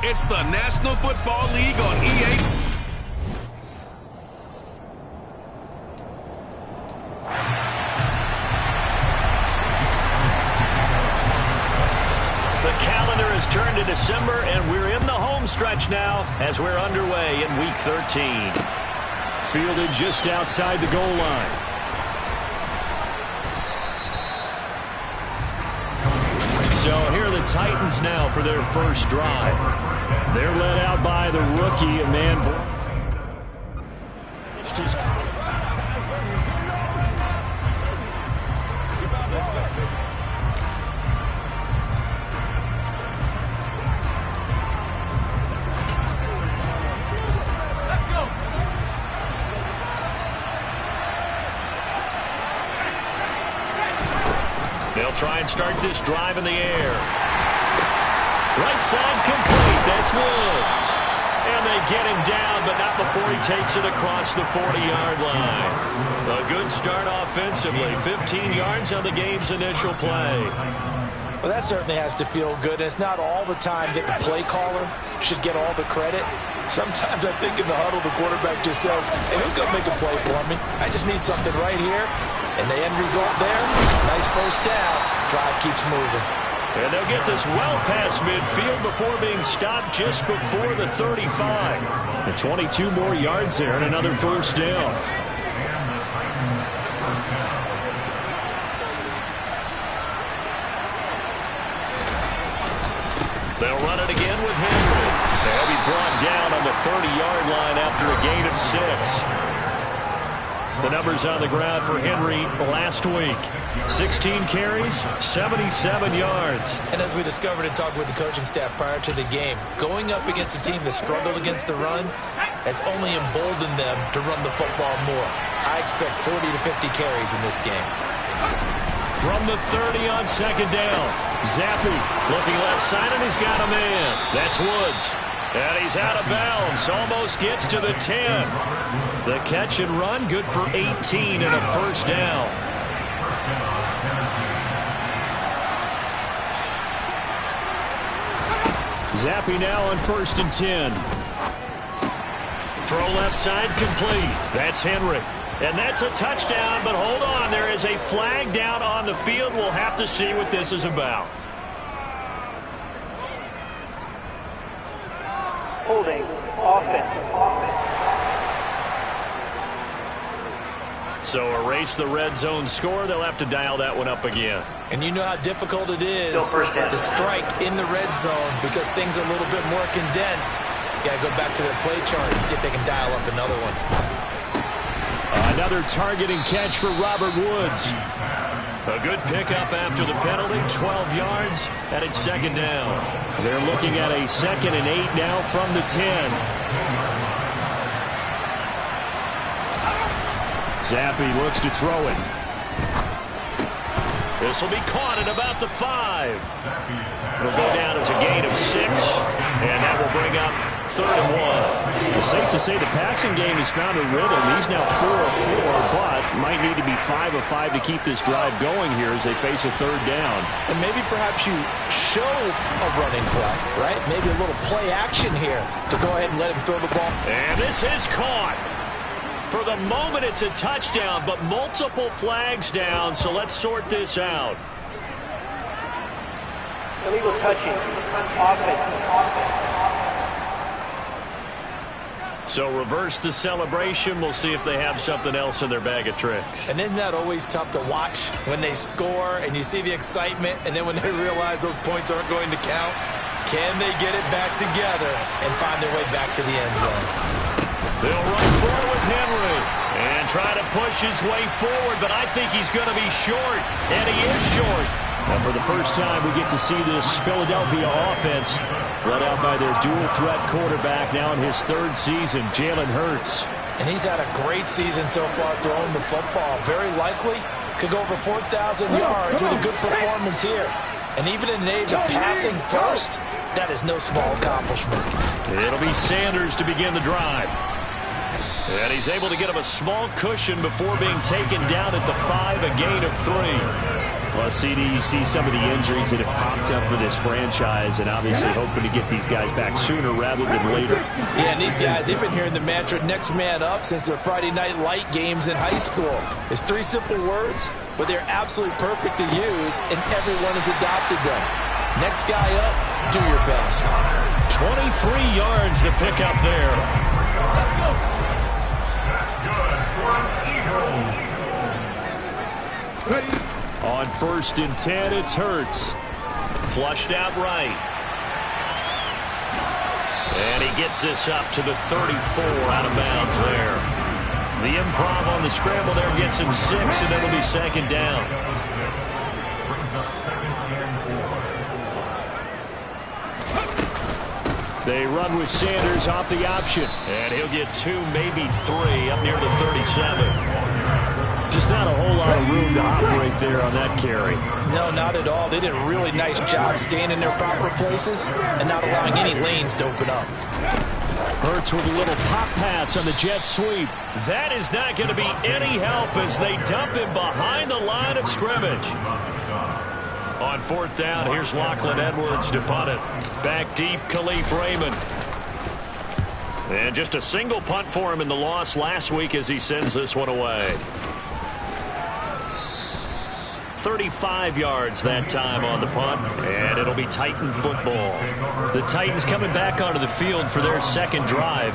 It's the National Football League on EA. The calendar has turned to December, and we're in the home stretch now as we're underway in Week 13. Fielded just outside the goal line. So here are the Titans now for their first drive. They're led out by the rookie, a man. Finished his They'll try and start this drive in the air. Right side complete. That's Woods. And they get him down, but not before he takes it across the 40-yard line. A good start offensively. 15 yards on the game's initial play. Well, that certainly has to feel good. And it's not all the time that the play caller should get all the credit. Sometimes I think in the huddle, the quarterback just says, hey, who's going to make a play for me? I just need something right here. And the end result there, nice first down. Drive keeps moving. And they'll get this well past midfield before being stopped just before the 35. And 22 more yards there and another first down. They'll run it again with Henry. They'll be brought down on the 30-yard line after a gain of 6. The numbers on the ground for Henry last week. 16 carries, 77 yards. And as we discovered in talking with the coaching staff prior to the game, going up against a team that struggled against the run has only emboldened them to run the football more. I expect 40 to 50 carries in this game. From the 30 on second down, Zappi looking left side, and he's got a man. That's Woods. And he's out of bounds. Almost gets to the 10. The catch and run, good for 18 and a first down. Zappi now on 1st and 10. Throw left side complete. That's Henry. And that's a touchdown, but hold on. There is a flag down on the field. We'll have to see what this is about. Holding offense. So erase the red zone score. They'll have to dial that one up again. And you know how difficult it is to strike in the red zone because things are a little bit more condensed. You got to go back to their play chart and see if they can dial up another one. Another targeting catch for Robert Woods. A good pickup after the penalty, 12 yards, and it's second down. They're looking at a 2nd and 8 now from the 10. Zappi looks to throw it. This will be caught at about the 5. It'll go down as a gain of 6, and that will bring up 3rd and 1. It's safe to say the passing game has found a rhythm. He's now 4 of 4, but might need to be 5 of 5 to keep this drive going here as they face a 3rd down. And maybe perhaps you show a running play, right? Maybe a little play action here to go ahead and let him throw the ball. And this is caught. For the moment, it's a touchdown, but multiple flags down, so let's sort this out. Illegal touching. Offense. So reverse the celebration. We'll see if they have something else in their bag of tricks. And isn't that always tough to watch when they score and you see the excitement, and then when they realize those points aren't going to count? Can they get it back together and find their way back to the end zone? They'll run forward with Henry and try to push his way forward, but I think he's going to be short, and he is short. And for the first time, we get to see this Philadelphia offense led out by their dual-threat quarterback now in his 3rd season, Jalen Hurts. And he's had a great season so far throwing the football. Very likely could go over 4,000 yards with a good performance here. And even in an age of passing first, that is no small accomplishment. It'll be Sanders to begin the drive. And he's able to get him a small cushion before being taken down at the 5, a gain of 3. Well, CD, you see some of the injuries that have popped up for this franchise, and obviously hoping to get these guys back sooner rather than later. Yeah, and these guys, they've been hearing the mantra, next man up, since their Friday night light games in high school. It's 3 simple words, but they're absolutely perfect to use, and everyone has adopted them. Next guy up, do your best. 23 yards to pick up there. On 1st and 10, it's Hurts. Flushed out right. And he gets this up to the 34 out of bounds there. The improv on the scramble there gets him 6, and it'll be 2nd down. They run with Sanders off the option. And he'll get 2, maybe 3 up near the 37. Just not a whole lot of room to operate there on that carry. No, not at all. They did a really nice job staying in their proper places and not allowing any lanes to open up. Hurts with a little pop pass on the jet sweep. That is not going to be any help as they dump him behind the line of scrimmage. On 4th down, here's Lachlan Edwards to punt it. Back deep, Khalif Raymond. And just a single punt for him in the loss last week as he sends this one away. 35 yards that time on the punt, and it'll be Titan football. The Titans coming back onto the field for their 2nd drive.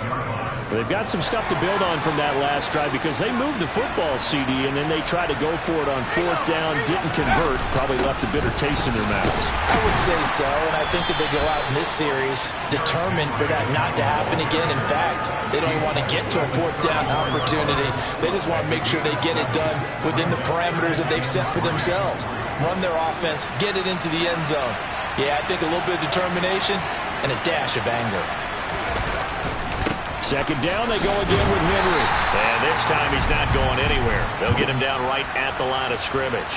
They've got some stuff to build on from that last drive because they moved the football, CD, and then they tried to go for it on 4th down, didn't convert, probably left a bitter taste in their mouths. I would say so, and I think that they go out in this series determined for that not to happen again. In fact, they don't want to get to a 4th down opportunity. They just want to make sure they get it done within the parameters that they've set for themselves. Run their offense, get it into the end zone. Yeah, I think a little bit of determination and a dash of anger. 2nd down, they go again with Henry. And this time he's not going anywhere. They'll get him down right at the line of scrimmage.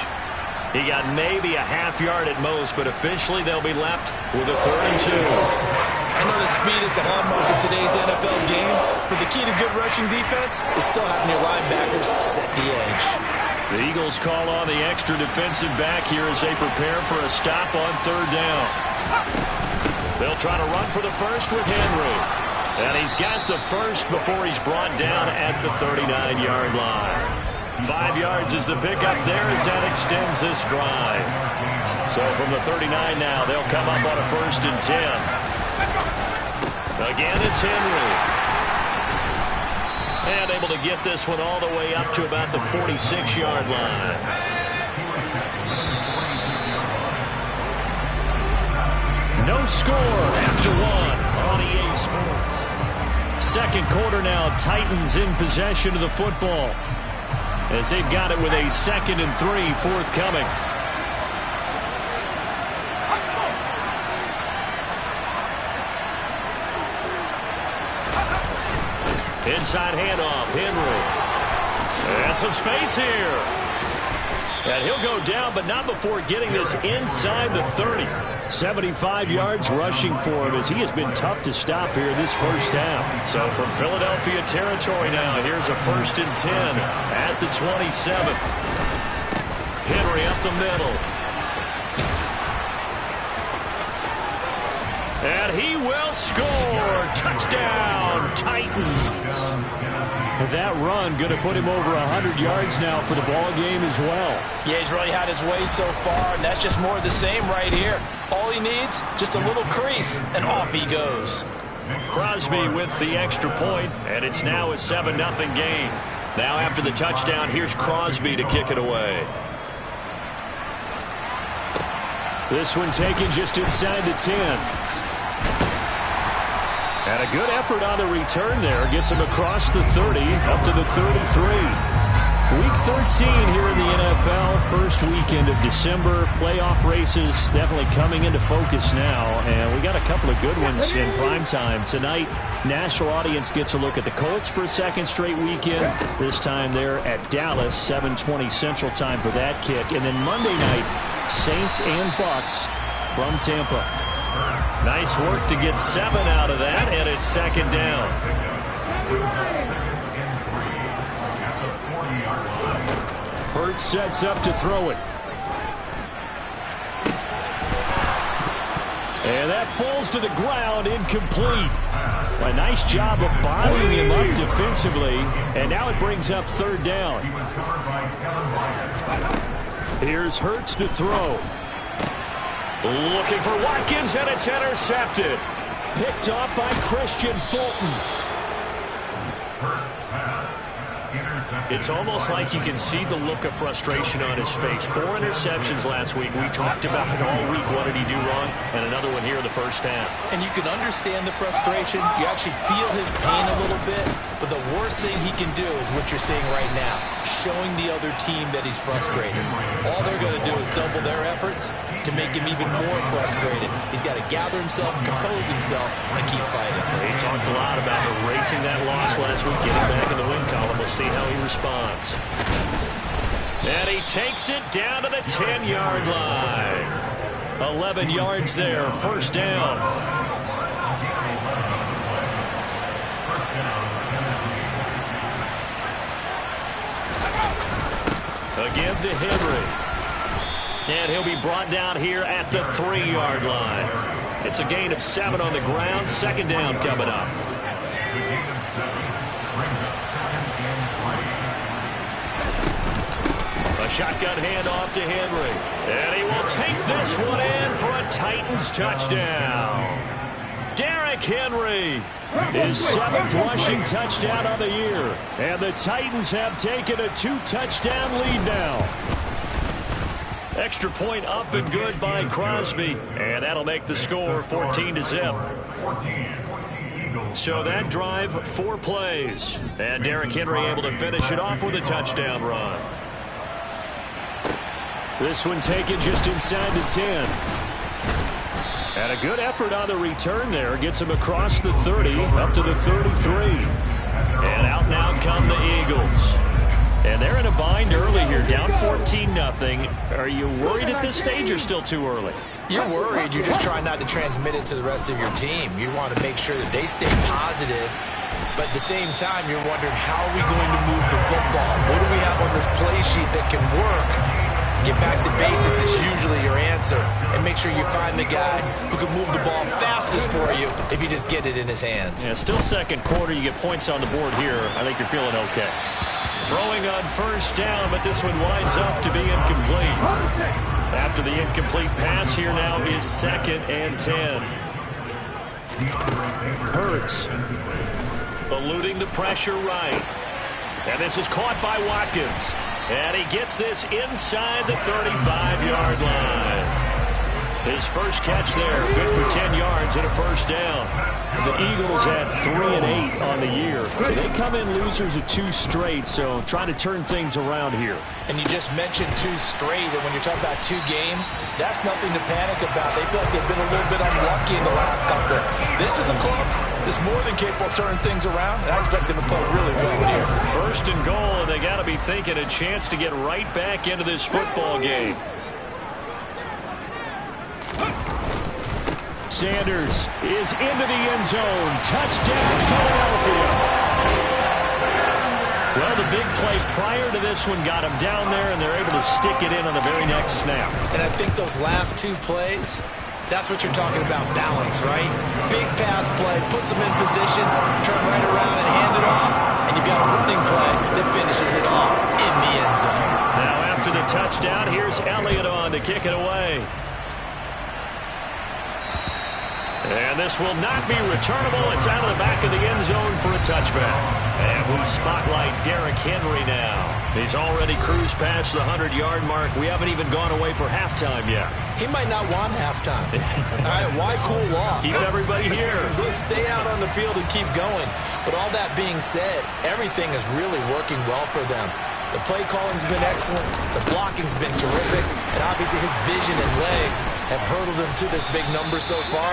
He got maybe a half yard at most, but officially they'll be left with a 3rd and 2. I know the speed is the hallmark of today's NFL game, but the key to good rushing defense is still having your linebackers set the edge. The Eagles call on the extra defensive back here as they prepare for a stop on 3rd down. They'll try to run for the first with Henry. And he's got the first before he's brought down at the 39-yard line. 5 yards is the pickup there as that extends this drive. So from the 39 now, they'll come up on a 1st and 10. Again, it's Henry. And able to get this one all the way up to about the 46-yard line. No score after 1 on EA Sports. 2nd quarter now, Titans in possession of the football as they've got it with a 2nd and 3 forthcoming. Inside handoff, Henry. And some space here. And he'll go down, but not before getting this inside the 30. 75 yards rushing for him as he has been tough to stop here this first half. So from Philadelphia territory now, here's a 1st and 10 at the 27. Henry up the middle. And he will score. Touchdown, Titans. That run going to put him over 100 yards now for the ball game as well. Yeah, he's really had his way so far, and that's just more of the same right here. All he needs, just a little crease, and off he goes. Crosby with the extra point, and it's now a 7-0 game. Now after the touchdown, here's Crosby to kick it away. This one taken just inside the 10. And a good effort on the return there. Gets him across the 30, up to the 33. Week 13 here in the NFL. First weekend of December. Playoff races definitely coming into focus now. And we got a couple of good ones in primetime. Tonight, national audience gets a look at the Colts for a 2nd straight weekend. This time they're at Dallas, 7:20 Central Time for that kick. And then Monday night, Saints and Bucks from Tampa. Nice work to get 7 out of that, and it's 2nd down. Hurts sets up to throw it. And that falls to the ground, incomplete. A nice job of bodying him up defensively. And now it brings up third down. Here's Hurts to throw. Looking for Watkins, and it's intercepted. Picked off by Christian Fulton. It's almost like you can see the look of frustration on his face. 4 interceptions last week. We talked about it all week. What did he do wrong? And another one here in the first half. And you can understand the frustration. You actually feel his pain a little bit. But the worst thing he can do is what you're seeing right now, showing the other team that he's frustrated. All they're going to do is double their efforts to make him even more frustrated. He's got to gather himself, compose himself, and keep fighting. He talked a lot about erasing that loss last week, getting back in the win column. We'll see how he responds. And he takes it down to the 10-yard line. 11 yards there, first down. Again to Henry. And he'll be brought down here at the 3-yard line. It's a gain of 7 on the ground. Second down coming up. A shotgun handoff to Henry. And he will take this one in for a Titans touchdown. Derrick Henry, his 7th rushing touchdown of the year. And the Titans have taken a 2-touchdown lead now. Extra point up and good by Crosby. And that'll make the score 14-zip. So that drive, 4 plays. And Derrick Henry able to finish it off with a touchdown run. This one taken just inside the 10. And a good effort on the return there. Gets him across the 30, up to the 33. And out now come the Eagles. And they're in a bind early here, down 14-0. Are you worried at this stage or still too early? You're worried. You're just trying not to transmit it to the rest of your team. You want to make sure that they stay positive. But at the same time, you're wondering, how are we going to move the football? What do we have on this play sheet that can work? Get back to basics is usually your answer. And make sure you find the guy who can move the ball fastest for you if you just get it in his hands. Yeah, still second quarter. You get points on the board here. I think you're feeling okay. Throwing on first down, but this one winds up to be incomplete. After the incomplete pass, here now is 2nd and 10. Hurts eluding the pressure right. And this is caught by Watkins. And he gets this inside the 35-yard line. His first catch there, good for 10 yards and a first down. The Eagles at 3-8 on the year. They come in losers of 2 straight, so trying to turn things around here. And you just mentioned 2 straight, and when you're talking about 2 games, that's nothing to panic about. They feel like they've been a little bit unlucky in the last couple. This is a club that's more than capable of turning things around, and I expect them to play really well here. First and goal, and they got to be thinking a chance to get right back into this football game. Sanders is into the end zone. Touchdown, Philadelphia. Well, the big play prior to this one got him down there, and they're able to stick it in on the very next snap. And I think those last 2 plays, that's what you're talking about, balance, right? Big pass play, puts them in position, turn right around and hand it off, and you've got a running play that finishes it off in the end zone. Now after the touchdown, here's Elliott on to kick it away. And this will not be returnable. It's out of the back of the end zone for a touchback. And we spotlight Derrick Henry now. He's already cruised past the 100-yard mark. We haven't even gone away for halftime yet. He might not want halftime. All right, why cool off? Keep everybody here. Let's stay out on the field and keep going. But all that being said, everything is really working well for them. The play calling's been excellent. The blocking's been terrific. And obviously his vision and legs have hurdled him to this big number so far.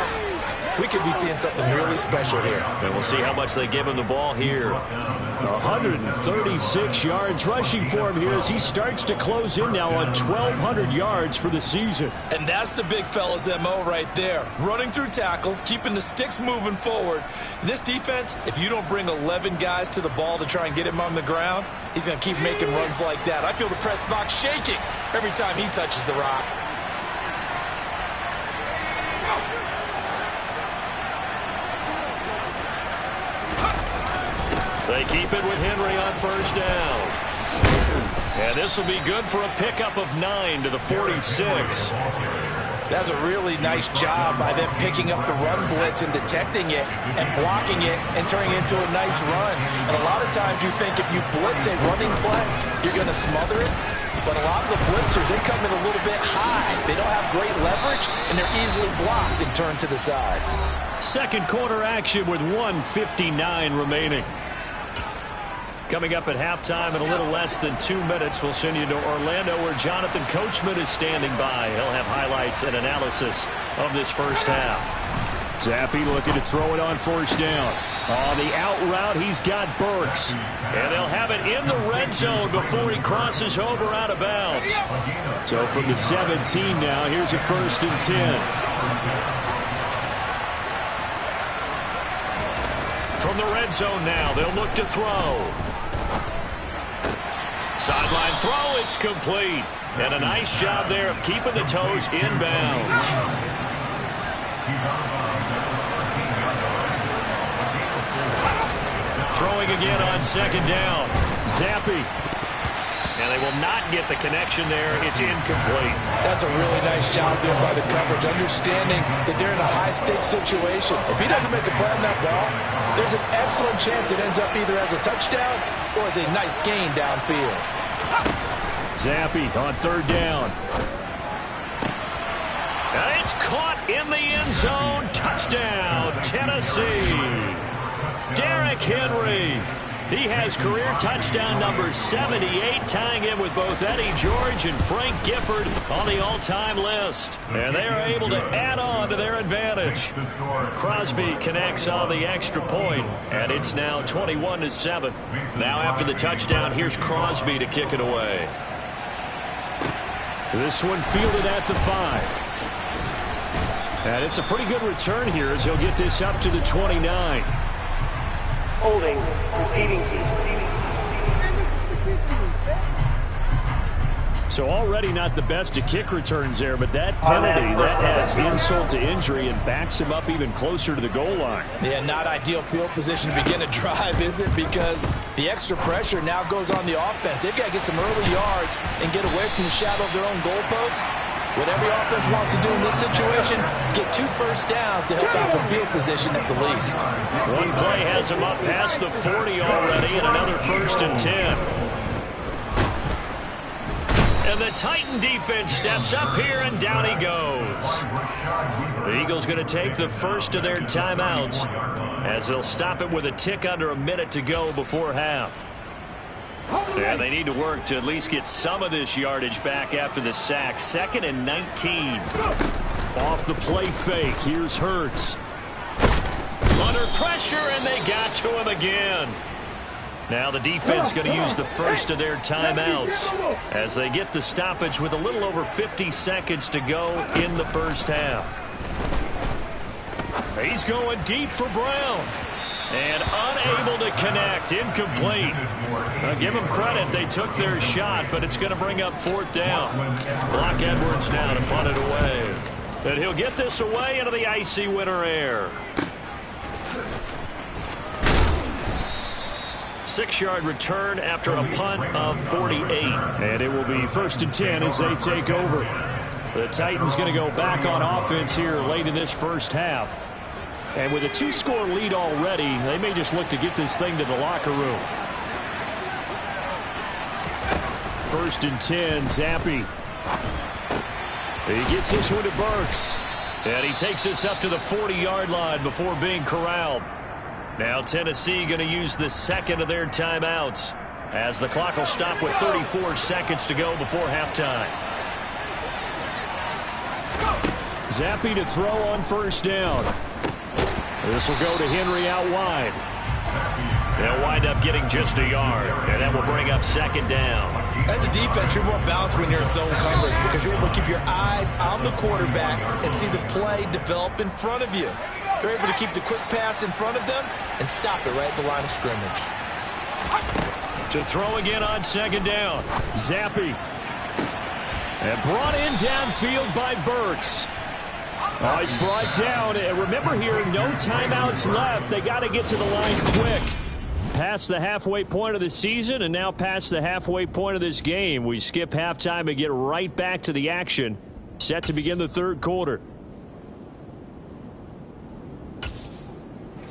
We could be seeing something really special here. And we'll see how much they give him the ball here. 136 yards rushing for him here as he starts to close in now on 1,200 yards for the season. And that's the big fella's MO right there. Running through tackles, keeping the sticks moving forward. This defense, if you don't bring 11 guys to the ball to try and get him on the ground, he's going to keep making runs like that. I feel the press box shaking every time he touches the rock. They keep it with Henry on first down. And this will be good for a pickup of 9 to the 46. That's a really nice job by them picking up the run blitz and detecting it and blocking it and turning it into a nice run. And a lot of times you think if you blitz a running play, you're going to smother it. But a lot of the blitzers, they come in a little bit high. They don't have great leverage, and they're easily blocked and turned to the side. Second quarter action with 1:59 remaining. Coming up at halftime in a little less than 2 minutes, we'll send you to Orlando where Jonathan Coachman is standing by. He'll have highlights and analysis of this first half. Zappe looking to throw it on first down. On the out route, he's got Burks. And they'll have it in the red zone before he crosses over out of bounds. So from the 17 now, here's a 1st and 10. From the red zone now, they'll look to throw. Sideline throw, it's complete. And a nice job there of keeping the toes inbounds. Throwing again on second down. Zappe. And they will not get the connection there. It's incomplete. That's a really nice job there by the coverage, understanding that they're in a high-stakes situation. If he doesn't make a play on that ball, there's an excellent chance it ends up either as a touchdown or as a nice gain downfield. Zappe on third down. And it's caught in the end zone. Touchdown, Tennessee. Derrick Henry. He has career touchdown number 78, tying him with both Eddie George and Frank Gifford on the all-time list. And they are able to add on to their advantage. Crosby connects on the extra point, and it's now 21-7. Now after the touchdown, here's Crosby to kick it away. This one fielded at the 5. And it's a pretty good return here as he'll get this up to the 29. Holding, receiving. So already not the best of kick returns there, but that penalty, that adds insult to injury and backs him up even closer to the goal line. Yeah, not ideal field position to begin a drive, is it? Because the extra pressure now goes on the offense. They've got to get some early yards and get away from the shadow of their own goalposts. What every offense wants to do in this situation, get 2 first downs to help out with field position at the least. One play has him up past the 40 already, and another 1st and 10. And the Titan defense steps up here, and down he goes. The Eagles going to take the first of their timeouts as they'll stop it with a tick under a minute to go before half. And they need to work to at least get some of this yardage back after the sack. 2nd and 19. Off the play fake. Here's Hurts. Under pressure, and they got to him again. Now the defense going to use the first of their timeouts as they get the stoppage with a little over 50 seconds to go in the first half. He's going deep for Brown. And unable to connect. Incomplete. Now, give them credit. They took their shot, but it's going to bring up 4th down. Brock Edwards now to punt it away. And he'll get this away into the icy winter air. 6-yard return after a punt of 48. And it will be 1st and 10 as they take over. The Titans going to go back on offense here late in this first half. And with a 2-score lead already, they may just look to get this thing to the locker room. 1st and 10, Zappe. He gets this one to Burks. And he takes this up to the 40-yard line before being corralled. Now Tennessee going to use the 2nd of their timeouts as the clock will stop with 34 seconds to go before halftime. Zappe to throw on first down. This will go to Henry out wide. They'll wind up getting just a yard, and that will bring up 2nd down. As a defense, you're more balanced when you're in zone coverage because you're able to keep your eyes on the quarterback and see the play develop in front of you. You're able to keep the quick pass in front of them and stop it right at the line of scrimmage. To throw again on 2nd down, Zappe. And brought in downfield by Burks. Oh, he's brought down. And remember here, no timeouts left. They got to get to the line quick. Past the halfway point of the season and now past the halfway point of this game. We skip halftime and get right back to the action. Set to begin the third quarter.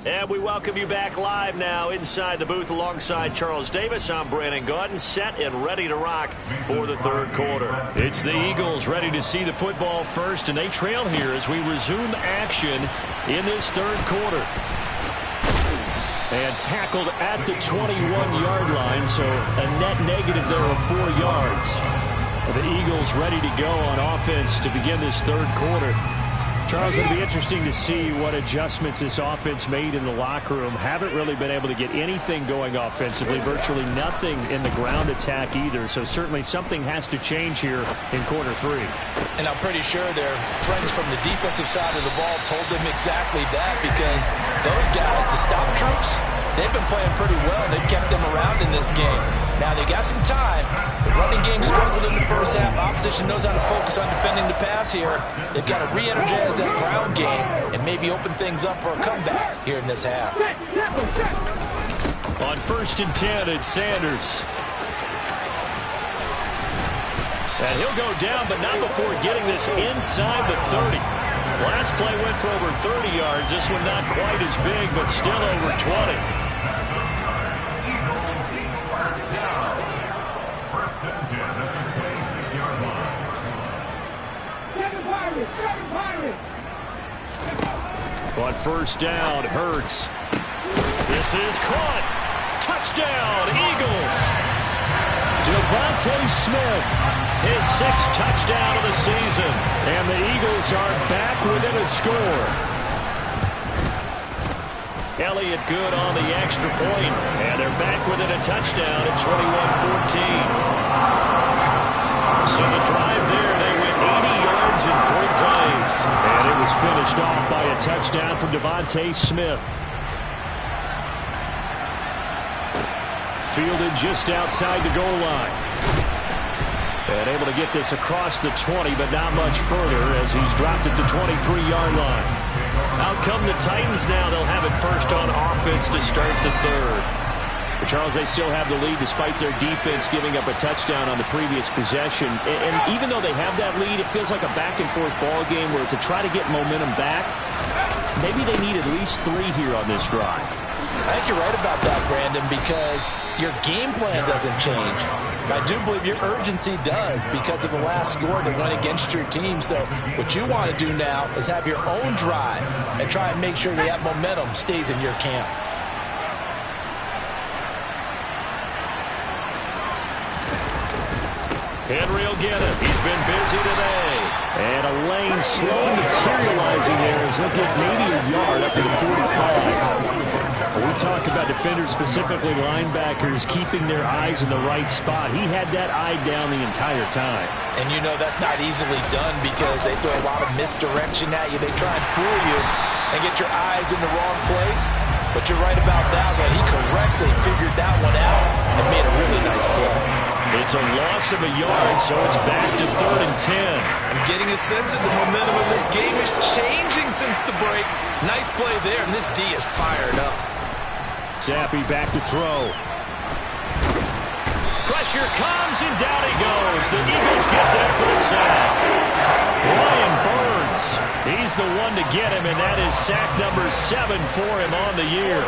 And we welcome you back live now inside the booth alongside Charles Davis. I'm Brandon Gaudin, set and ready to rock for the third quarter. It's the Eagles ready to see the football first, and they trail here as we resume action in this third quarter. And tackled at the 21-yard line, so a net negative there of 4 yards. The Eagles ready to go on offense to begin this third quarter. Charles, it'll be interesting to see what adjustments this offense made in the locker room. Haven't really been able to get anything going offensively, virtually nothing in the ground attack either. So certainly something has to change here in quarter three. And I'm pretty sure their friends from the defensive side of the ball told them exactly that, because those guys, the stop troops, they've been playing pretty well. They've kept them around in this game. Now they got some time. The running game struggled in the first half. Opposition knows how to focus on defending the pass here. They've got to re-energize that ground game and maybe open things up for a comeback here in this half. On 1st and 10, it's Sanders. And he'll go down, but not before getting this inside the 30. Last play went for over 30 yards. This one not quite as big, but still over 20. On 1st down, Hurts. This is caught. Touchdown, Eagles. Devontae Smith, his 6th touchdown of the season. And the Eagles are back within a score. Elliott good on the extra point, and they're back within a touchdown at 21-14. So the drive there, they went 80 yards in 3 plays. And it was finished off by a touchdown from Devontae Smith. Fielded just outside the goal line. And able to get this across the 20, but not much further as he's dropped at the 23-yard line. Out come the Titans now. They'll have it first on offense to start the third. But Charles, they still have the lead despite their defense giving up a touchdown on the previous possession. And even though they have that lead, it feels like a back-and-forth ball game where to try to get momentum back, maybe they need at least 3 here on this drive. I think you're right about that, Brandon, because your game plan doesn't change. I do believe your urgency does because of the last score that went against your team. So what you want to do now is have your own drive and try and make sure that momentum stays in your camp. Henry will get it. He's been busy today. And a lane slowly materializing there as he'll get maybe a yard up to the 45. We talk about defenders, specifically linebackers, keeping their eyes in the right spot. He had that eye down the entire time. And you know that's not easily done because they throw a lot of misdirection at you. They try and fool you and get your eyes in the wrong place. But you're right about that one. He correctly figured that one out and made a really nice play. It's a loss of a yard, so it's back to 3rd and 10. I'm getting a sense that the momentum of this game is changing since the break. Nice play there, and this D is fired up. Zappi back to throw. Pressure comes, and down he goes. The Eagles get there for the sack. Brian Burns, he's the one to get him, and that is sack number 7 for him on the year.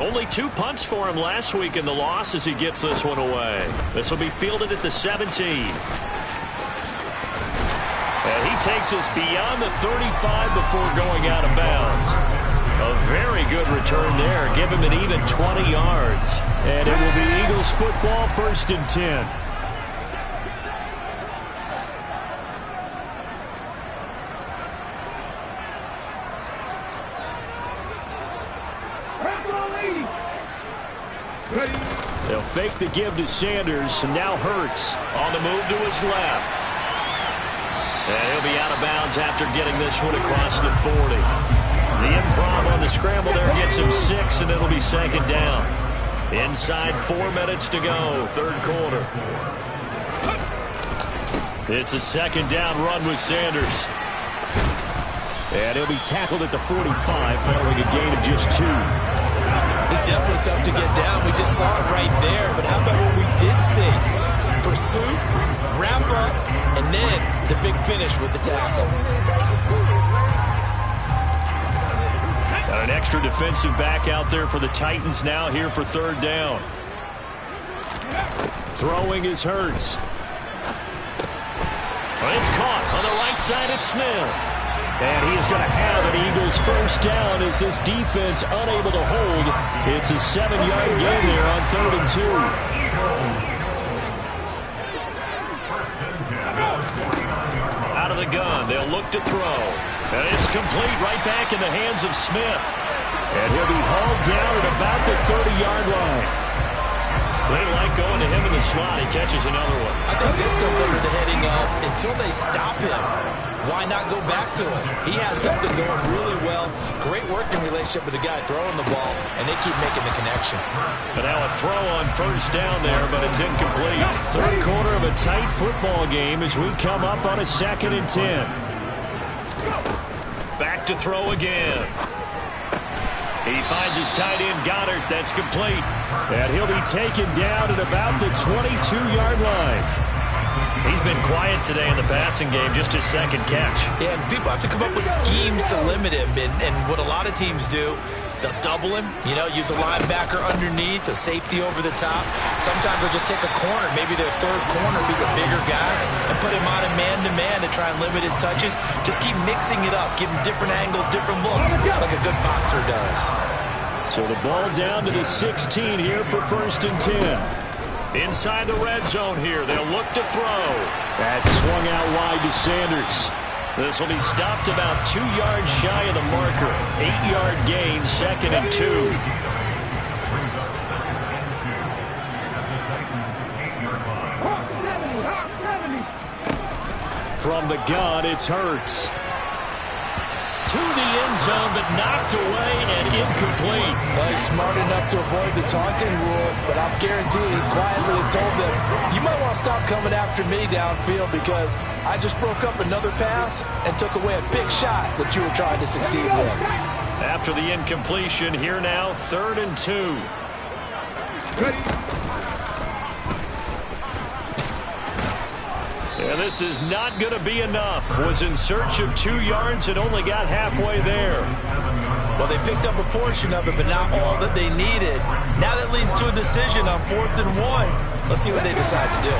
Only 2 punts for him last week in the loss as he gets this one away. This will be fielded at the 17. And he takes us beyond the 35 before going out of bounds. A very good return there. Give him an even 20 yards. And it will be Eagles football, 1st and 10. They'll fake the give to Sanders, and now Hurts on the move to his left. And he'll be out of bounds after getting this one across the 40. The improv on the scramble there gets him 6, and it'll be 2nd down. Inside 4 minutes to go, 3rd quarter. It's a 2nd down run with Sanders. And he'll be tackled at the 45 following a gain of just 2. He's definitely tough to get down. We just saw it right there. But how about what we did see? Pursuit, wrap up, and then the big finish with the tackle. Got an extra defensive back out there for the Titans now here for 3rd down. Throwing is Hurts. It's caught on the right side at Smith. And he's going to have an Eagles 1st down as this defense unable to hold. It's a 7-yard gain there on 3rd and 2. Out of the gun, they'll look to throw. And it's complete right back in the hands of Smith. And he'll be hauled down at about the 30-yard line. They like going to him in the slot. He catches another one. I think this comes under the heading of until they stop him, why not go back to him? He has something going really well. Great working relationship with the guy throwing the ball, and they keep making the connection. But now a throw on 1st down there, but it's incomplete. 3rd quarter of a tight football game as we come up on a 2nd and 10. Back to throw again. He finds his tight end, Goddard. That's complete. And he'll be taken down at about the 22-yard line. He's been quiet today in the passing game, just his 2nd catch. Yeah, and people have to come up with schemes to limit him. And what a lot of teams do, they'll double him, use a linebacker underneath, a safety over the top. Sometimes they'll just take a corner, maybe their 3rd corner, who's a bigger guy, and put him on a man-to-man to try and limit his touches. Just keep mixing it up, give him different angles, different looks, like a good boxer does. So the ball down to the 16 here for 1st and 10. Inside the red zone here, they'll look to throw. That's swung out wide to Sanders. This will be stopped about 2 yards shy of the marker. 8-yard gain, 2nd and 2. From the gun, it's Hurts. To the end zone, but knocked away and incomplete. Well, he's smart enough to avoid the taunting rule, but I'm guaranteed he quietly has told them, you might want to stop coming after me downfield because I just broke up another pass and took away a big shot that you were trying to succeed with. After the incompletion, here now, 3rd and 2. And this is not going to be enough. Was in search of 2 yards and only got halfway there. Well, they picked up a portion of it, but not all that they needed. Now that leads to a decision on 4th and 1. Let's see what they decide to do.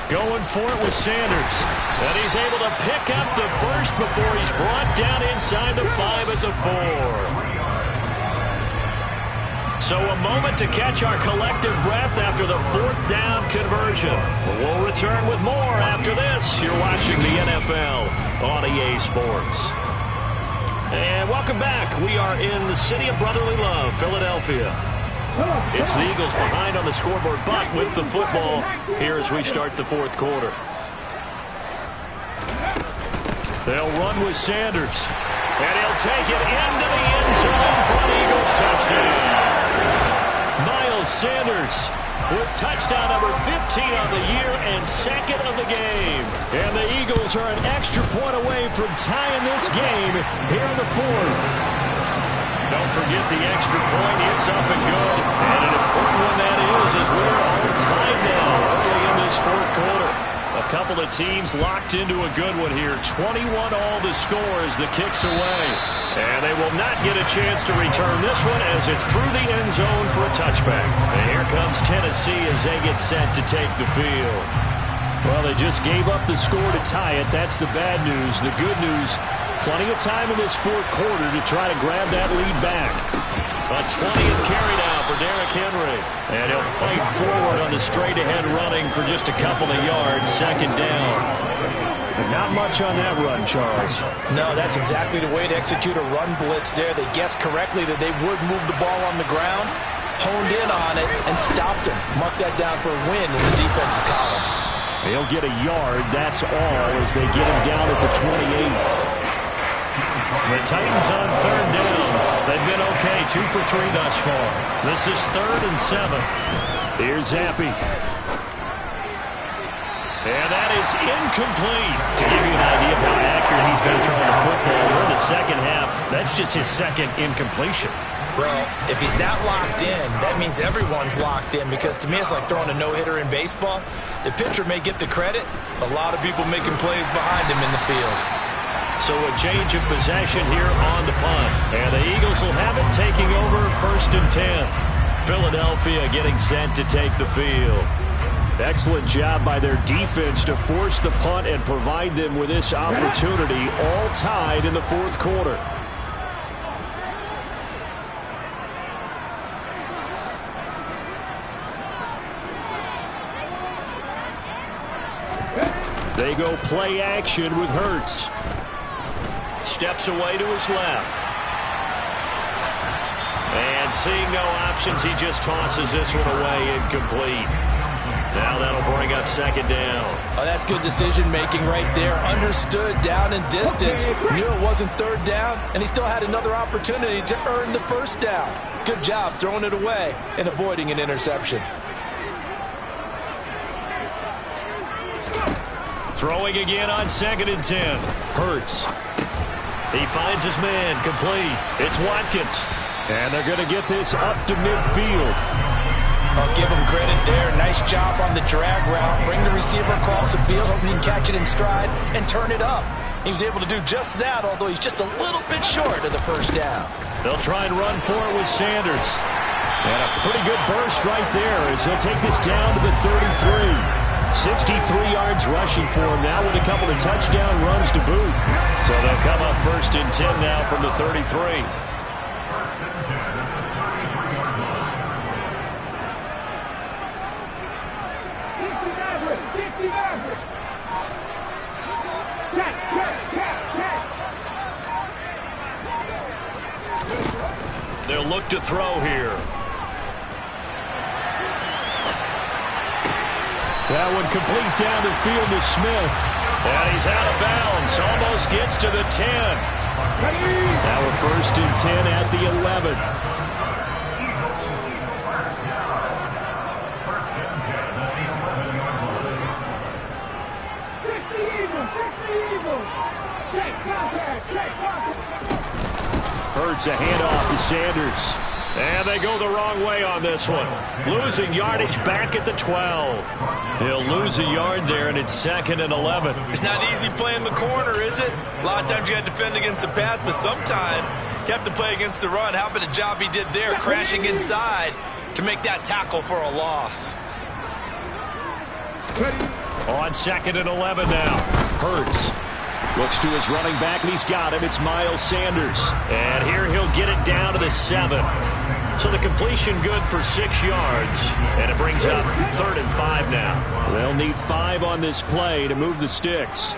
Going for it with Sanders. And he's able to pick up the 1st before he's brought down inside the 5 at the 4. So a moment to catch our collective breath after the 4th down conversion. But we'll return with more after this. You're watching the NFL on EA Sports. And welcome back. We are in the city of brotherly love, Philadelphia. It's the Eagles behind on the scoreboard, but with the football here as we start the 4th quarter. They'll run with Sanders. And he'll take it into the end zone for an Eagles touchdown. Miles Sanders with touchdown number 15 on the year and 2nd of the game. And the Eagles are an extra point away from tying this game here in the 4th. Don't forget the extra point. It's up and good. And an important one that is as we're all tied now early in this 4th quarter. A couple of teams locked into a good one here. 21 all the score as the kick's away. And they will not get a chance to return this one as it's through the end zone for a touchback. And here comes Tennessee as they get set to take the field. Well, they just gave up the score to tie it. That's the bad news. The good news, plenty of time in this 4th quarter to try to grab that lead back. A 20th carry now for Derrick Henry. And he'll fight forward on the straight-ahead running for just a couple of yards. 2nd down. Not much on that run, Charles. No, that's exactly the way to execute a run blitz there. They guessed correctly that they would move the ball on the ground, honed in on it, and stopped him. Mark that down for a win in the defense's column. They'll get a yard, that's all, as they get him down at the 28. The Titans on 3rd down. They've been okay, 2 for 3 thus far. This is 3rd and 7. Here's Zappe. And that is incomplete. To give you an idea of how accurate he's been throwing the football, we're in the second half. That's just his second incompletion. Well, if he's not locked in, that means everyone's locked in, because to me it's like throwing a no-hitter in baseball. The pitcher may get the credit, a lot of people making plays behind him in the field. So a change of possession here on the punt. And the Eagles will have it, taking over 1st and 10. Philadelphia getting set to take the field. Excellent job by their defense to force the punt and provide them with this opportunity, all tied in the 4th quarter. They go play action with Hurts. Steps away to his left. And seeing no options, he just tosses this one away, incomplete. Now that'll bring up 2nd down. Oh, that's good decision-making right there. Understood down and distance. Knew it wasn't 3rd down, and he still had another opportunity to earn the 1st down. Good job throwing it away and avoiding an interception. Throwing again on 2nd and 10. Hurts. He finds his man, complete. It's Watkins. And they're going to get this up to midfield. I'll give him credit there. Nice job on the drag route. Bring the receiver across the field, hoping he can catch it in stride and turn it up. He was able to do just that, although he's just a little bit short of the 1st down. They'll try and run for it with Sanders. And a pretty good burst right there as he'll take this down to the 33. 63 yards rushing for him now with a couple of touchdown runs to boot. So they'll come up 1st and 10 now from the 33. They'll look to throw here. That one complete down the field to Smith. And he's out of bounds. Almost gets to the 10. Now we're 1st and 10 at the 11. Hurts a handoff to Sanders. And they go the wrong way on this one. Losing yardage back at the 12. They'll lose a yard there, and it's 2nd and 11. It's not easy playing the corner, is it? A lot of times you got to defend against the pass, but sometimes you have to play against the run. How about the job he did there, crashing inside to make that tackle for a loss. On 2nd and 11 now. Hurts. Looks to his running back, and he's got him. It's Miles Sanders. And here he'll get it down to the 7. So the completion good for 6 yards. And it brings up 3rd and 5 now. They'll need 5 on this play to move the sticks.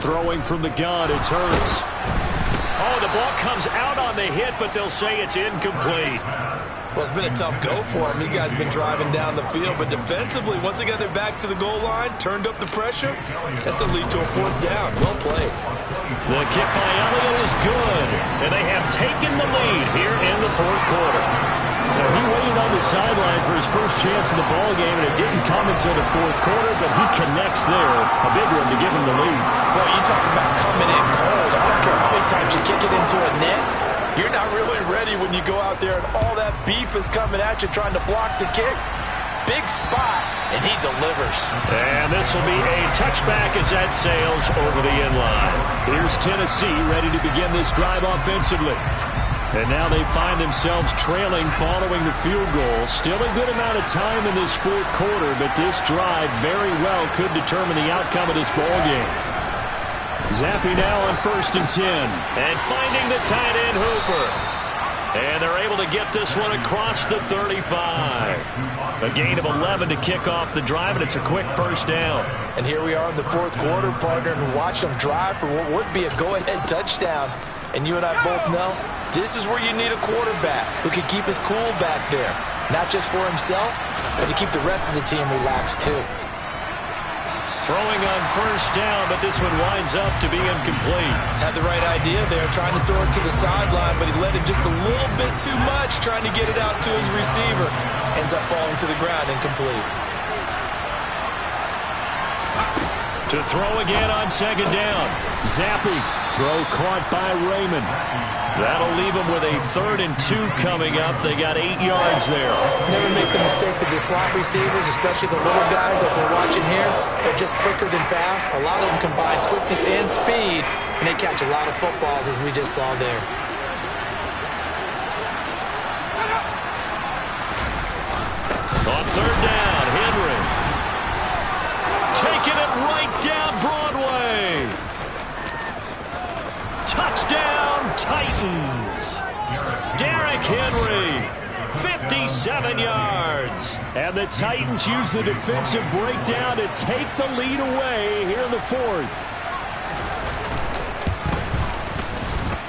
Throwing from the gun, it's Hurts. Oh, the ball comes out on the hit, but they'll say it's incomplete. Well, it's been a tough go for him. These guys have been driving down the field, but defensively, once they got their backs to the goal line, turned up the pressure, that's going to lead to a 4th down. Well played. The kick by Elliott is good, and they have taken the lead here in the 4th quarter. So he waited on the sideline for his first chance in the ball game, and it didn't come until the 4th quarter, but he connects there. A big one to give him the lead. Boy, you talk about coming in cold. I don't care how many times you kick it into a net. You're not really ready when you go out there and all that beef is coming at you trying to block the kick. Big spot, and he delivers. And this will be a touchback as that sails over the end line. Here's Tennessee ready to begin this drive offensively. And now they find themselves trailing following the field goal. Still a good amount of time in this 4th quarter, but this drive very well could determine the outcome of this ball game. Zappy now on 1st and 10. And finding the tight end Hooper. And they're able to get this one across the 35. A gain of 11 to kick off the drive, and it's a quick 1st down. And here we are in the 4th quarter, partner, and watch them drive for what would be a go-ahead touchdown. And you and I both know this is where you need a quarterback who can keep his cool back there. Not just for himself, but to keep the rest of the team relaxed too. Throwing on first down, but this one winds up to be incomplete. Had the right idea there, trying to throw it to the sideline, but he let him just a little bit too much, trying to get it out to his receiver. Ends up falling to the ground, incomplete. To throw again on second down. Zappi. Throw caught by Raymond. That'll leave them with a 3rd and 2 coming up. They got 8 yards there. Never make the mistake that the slot receivers, especially the little guys that we're watching here, they're just quicker than fast. A lot of them combine quickness and speed, and they catch a lot of footballs, as we just saw there. On 3rd down, Henry. Taking it right down Broadway. Touchdown, Titans. Derrick Henry, 57 yards. And the Titans use the defensive breakdown to take the lead away here in the 4th.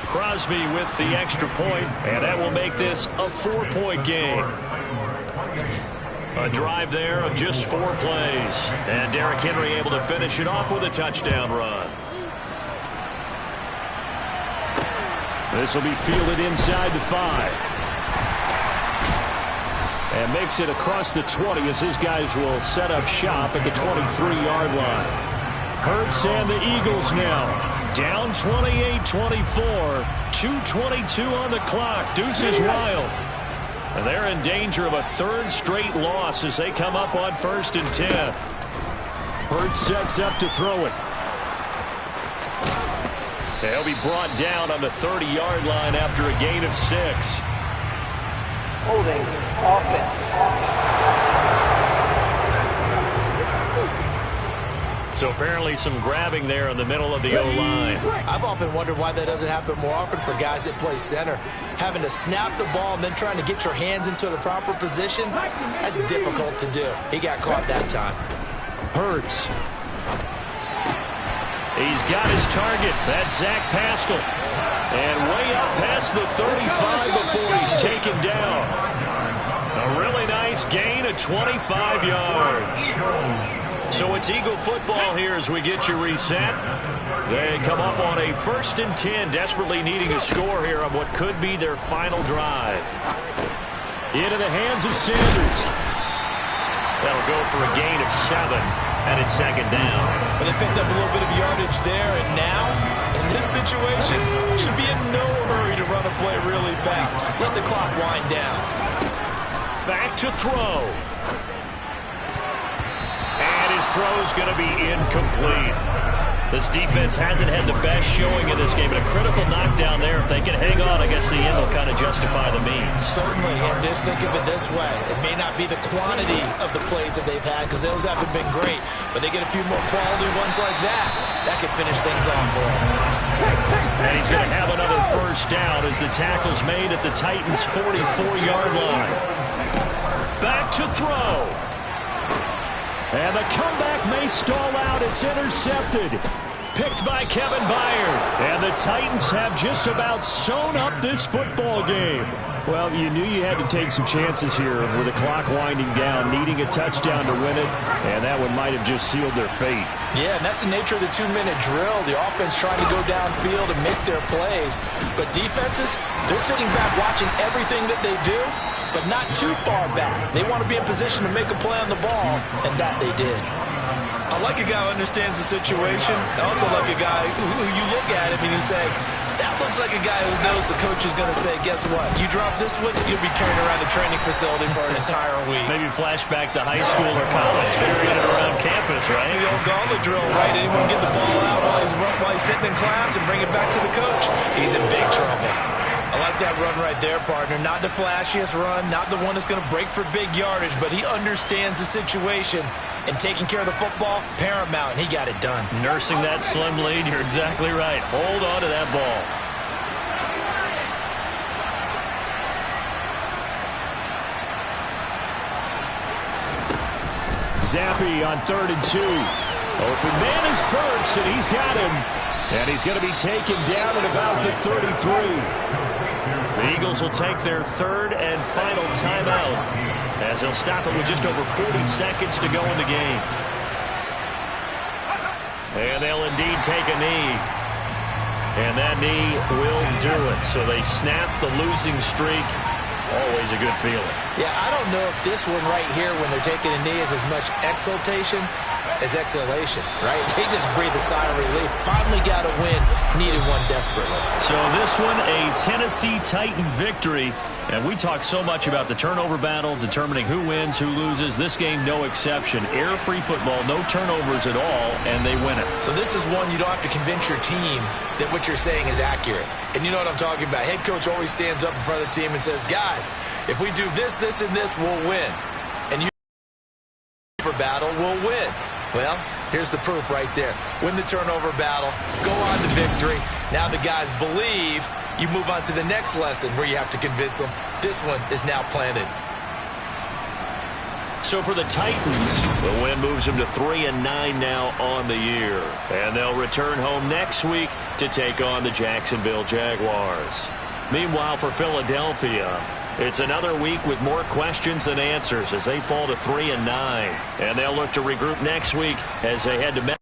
Crosby with the extra point, and that will make this a 4-point game. A drive there of just 4 plays. And Derrick Henry able to finish it off with a touchdown run. This will be fielded inside the 5. And makes it across the 20 as his guys will set up shop at the 23-yard line. Hurts and the Eagles now. Down 28-24. 2:22 on the clock. Deuces wild. And they're in danger of a 3rd straight loss as they come up on 1st and 10. Hurts sets up to throw it. They'll be brought down on the 30-yard line after a gain of 6. Holding. Offense. So apparently some grabbing there in the middle of the O-line. I've often wondered why that doesn't happen more often for guys that play center. Having to snap the ball and then trying to get your hands into the proper position, that's difficult to do. He got caught that time. Hurts. He's got his target. That's Zach Pascal. And way up past the 35 before he's taken down. A really nice gain of 25 yards. So it's Eagle football here as we get you reset. They come up on a 1st and 10, desperately needing a score here on what could be their final drive. Into the hands of Sanders. That'll go for a gain of 7, and it's 2nd down. But they picked up a little bit of yardage there, and now, in this situation, should be in no hurry to run a play really fast. Let the clock wind down. Back to throw. And his throw's going to be incomplete. This defense hasn't had the best showing in this game, but a critical knockdown there. If they can hang on, I guess the end will kind of justify the means. Certainly, and just think of it this way. It may not be the quantity of the plays that they've had, because those haven't been great, but they get a few more quality ones like that. That could finish things off for him. And he's going to have another 1st down as the tackle's made at the Titans' 44-yard line. Back to throw. And the comeback may stall out. It's intercepted. Picked by Kevin Byard. And the Titans have just about sewn up this football game. Well, you knew you had to take some chances here with the clock winding down, needing a touchdown to win it, and that one might have just sealed their fate. Yeah, and that's the nature of the 2-minute drill. The offense trying to go downfield and make their plays. But defenses, they're sitting back watching everything that they do, but not too far back. They want to be in position to make a play on the ball, and that they did. I like a guy who understands the situation. I also like a guy who you look at him and you say, that looks like a guy who knows the coach is going to say, guess what? You drop this one, you'll be carrying around a training facility for an entire week. Maybe flashback to high school or college, carrying it around campus, right? The old gauntlet drill, right? Anyone get the ball out while he's sitting in class and bring it back to the coach? He's in big trouble. I like that run right there, partner. Not the flashiest run, not the one that's going to break for big yardage, but he understands the situation, and taking care of the football, paramount, and he got it done. Nursing that slim lead, you're exactly right. Hold on to that ball. Zappi on 3rd and 2. Open man is Burks, and he's got him. And he's going to be taken down at about the 33. The Eagles will take their 3rd and final timeout as they'll stop it with just over 40 seconds to go in the game. And they'll indeed take a knee. And that knee will do it. So they snap the losing streak. Always a good feeling. Yeah, I don't know if this one right here, when they're taking a knee, is as much exultation as exhalation, right? They just breathe a sigh of relief. Finally got a win. Needed one desperately. So this one, a Tennessee Titan victory. And we talk so much about the turnover battle, determining who wins, who loses. This game, no exception. Air-free football, no turnovers at all, and they win it. So this is one you don't have to convince your team that what you're saying is accurate. And you know what I'm talking about. Head coach always stands up in front of the team and says, guys, if we do this, this, and this, we'll win. And you battle, we'll win. Well, here's the proof right there. Win the turnover battle, go on to victory. Now the guys believe. You move on to the next lesson where you have to convince them. This one is now planted. So for the Titans, the win moves them to 3-9 now on the year. And they'll return home next week to take on the Jacksonville Jaguars. Meanwhile, for Philadelphia, it's another week with more questions than answers as they fall to 3-9. And they'll look to regroup next week as they head to Madden.